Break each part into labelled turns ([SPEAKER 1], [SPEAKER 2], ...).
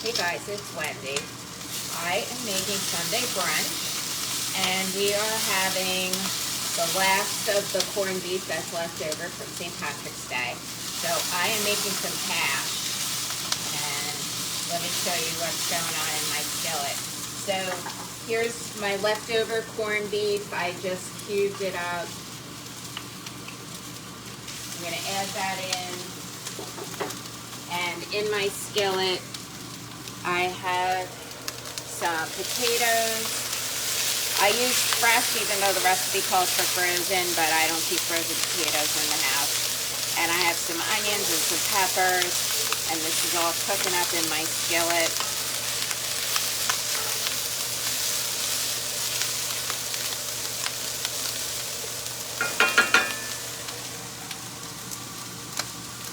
[SPEAKER 1] Hey guys, it's Wendy. I am making Sunday brunch, and we are having the last of the corned beef that's left over from St. Patrick's Day. So I am making some hash, and let me show you what's going on in my skillet. So here's my leftover corned beef. I just cubed it up. I'm going to add that in. And in my skillet, I have some potatoes. I use fresh, even though the recipe calls for frozen, but I don't keep frozen potatoes in the house. And I have some onions and some peppers, and this is all cooking up in my skillet.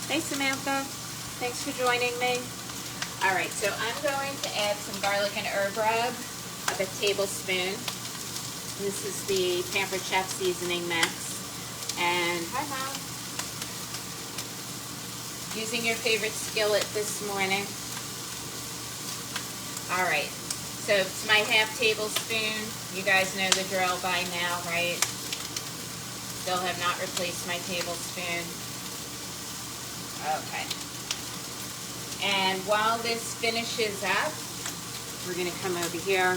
[SPEAKER 1] Hey Samantha, thanks for joining me. All right, so I'm going to add some garlic and herb rub, a tablespoon. This is the Pampered Chef seasoning mix. And hi Mom. Using your favorite skillet this morning. All right, so it's my half tablespoon. You guys know the drill by now, right? Still have not replaced my tablespoon. Okay. And while this finishes up, we're gonna come over here.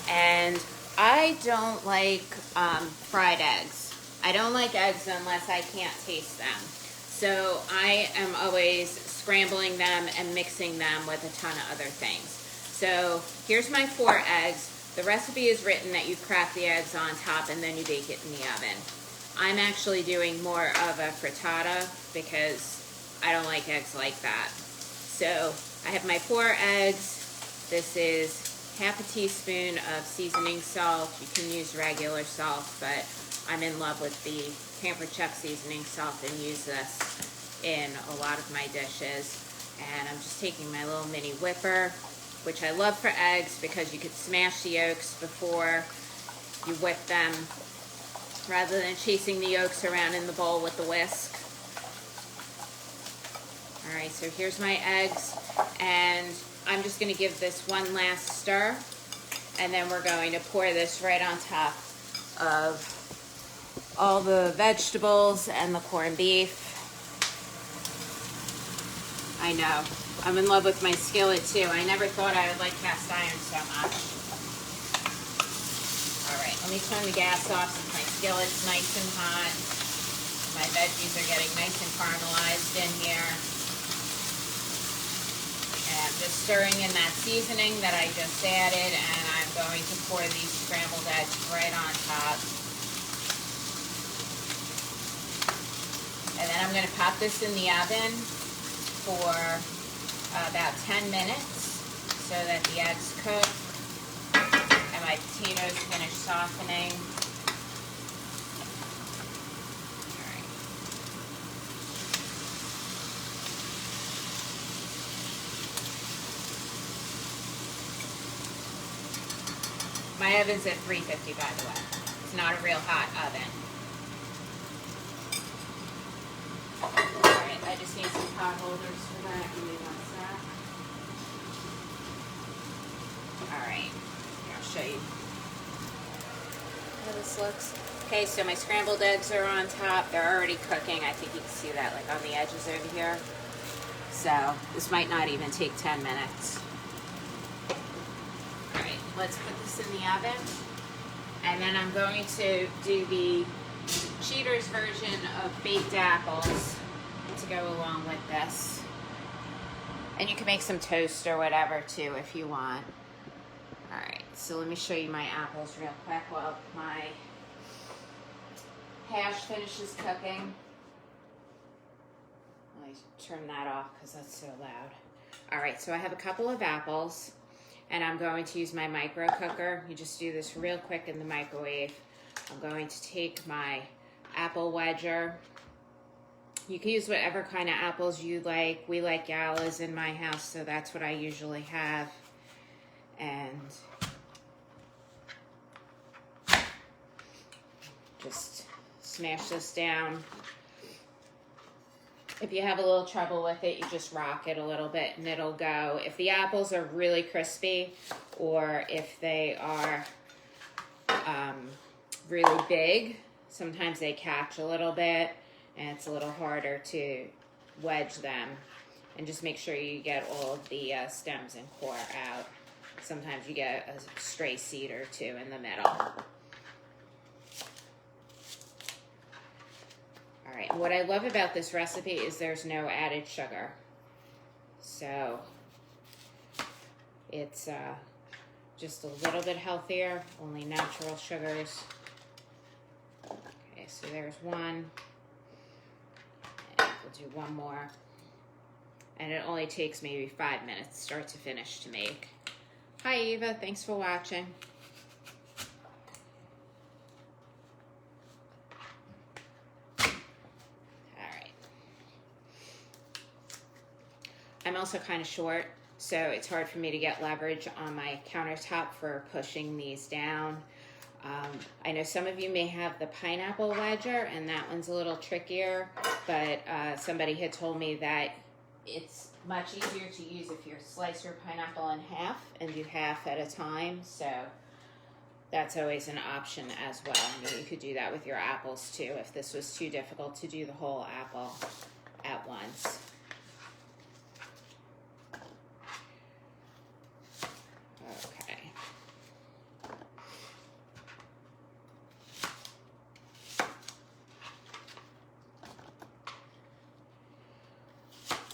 [SPEAKER 1] And I don't like fried eggs. I don't like eggs unless I can't taste them. So I am always scrambling them and mixing them with a ton of other things. So here's my 4 eggs. The recipe is written that you crack the eggs on top and then you bake it in the oven. I'm actually doing more of a frittata because I don't like eggs like that. So I have my 4 eggs. This is half a teaspoon of seasoning salt. You can use regular salt, but I'm in love with the Pampered Chef seasoning salt and use this in a lot of my dishes. And I'm just taking my little mini whipper, which I love for eggs because you could smash the yolks before you whip them rather than chasing the yolks around in the bowl with the whisk. All right, so here's my eggs, and I'm just going to give this one last stir, and then we're going to pour this right on top of all the vegetables and the corned beef. I know, I'm in love with my skillet too. I never thought I would like cast iron so much. All right, let me turn the gas off since my skillet's nice and hot. My veggies are getting nice and caramelized in here. And just stirring in that seasoning that I just added, and I'm going to pour these scrambled eggs right on top. And then I'm going to pop this in the oven for about 10 minutes so that the eggs cook and my potatoes finish softening. My oven's at 350, by the way. It's not a real hot oven. Alright, I just need some pot holders for that. Give me one sec. Alright, here, I'll show you how this looks. Okay, so my scrambled eggs are on top. They're already cooking. I think you can see that like on the edges over here. So this might not even take 10 minutes. Let's put this in the oven, and then I'm going to do the Cheater's version of baked apples to go along with this. And you can make some toast or whatever too if you want. Alright, so let me show you my apples real quick while my hash finishes cooking. Let me turn that off because that's so loud. Alright, so I have a couple of apples. And I'm going to use my micro cooker. You just do this real quick in the microwave. I'm going to take my apple wedger. You can use whatever kind of apples you like. We like Galas in my house, so that's what I usually have. And just smash this down. If you have a little trouble with it, you just rock it a little bit and it'll go. If the apples are really crispy or if they are really big, sometimes they catch a little bit and it's a little harder to wedge them. And just make sure you get all of the stems and core out. Sometimes you get a stray seed or two in the middle. All right, what I love about this recipe is there's no added sugar. So it's just a little bit healthier, only natural sugars. Okay, so there's one. And we'll do one more. And it only takes maybe 5 minutes, start to finish, to make. Hi, Eva. Thanks for watching. I'm also kind of short, so it's hard for me to get leverage on my countertop for pushing these down. I know some of you may have the pineapple wedger, and that one's a little trickier, but somebody had told me that it's much easier to use if you slice your pineapple in half and do half at a time, so that's always an option as well. I mean, you could do that with your apples too if this was too difficult to do the whole apple at once. Okay.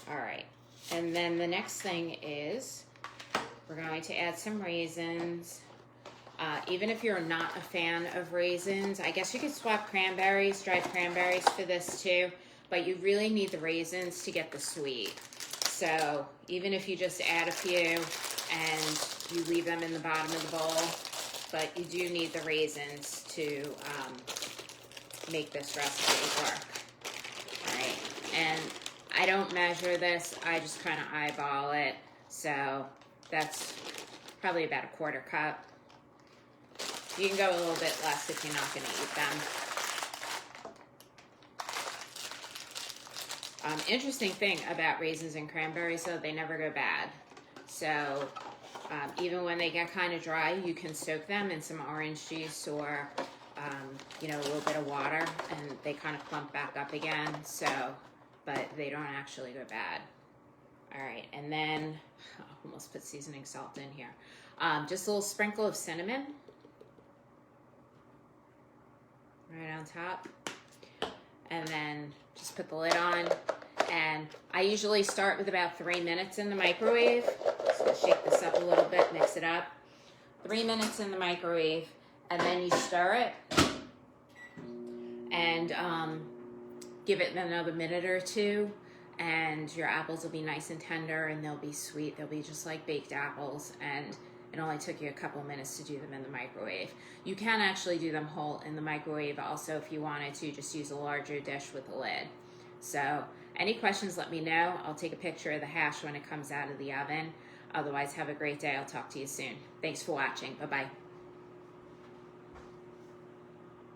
[SPEAKER 1] All right, and then the next thing is we're going to add some raisins. Even if you're not a fan of raisins, I guess you could swap cranberries, dried cranberries for this too, but you really need the raisins to get the sweet. So even if you just add a few and you leave them in the bottom of the bowl, but you do need the raisins to make this recipe work. All right, and I don't measure this, I just kind of eyeball it. So that's probably about a 1/4 cup. You can go a little bit less if you're not going to eat them. Interesting thing about raisins and cranberries, though, they never go bad. So even when they get kind of dry, you can soak them in some orange juice or you know, a little bit of water, and they kind of plump back up again. So, but they don't actually go bad. All right, and then I almost put seasoning salt in here. Just a little sprinkle of cinnamon right on top, and then just put the lid on. And I usually start with about 3 minutes in the microwave. So shake this up a little bit, mix it up. 3 minutes in the microwave, and then you stir it and give it another minute or two, and your apples will be nice and tender and they'll be sweet. They'll be just like baked apples, and it only took you a couple minutes to do them in the microwave. You can actually do them whole in the microwave also if you wanted to, just use a larger dish with a lid. So any questions, let me know. I'll take a picture of the hash when it comes out of the oven. Otherwise, have a great day. I'll talk to you soon. Thanks for watching. Bye-bye.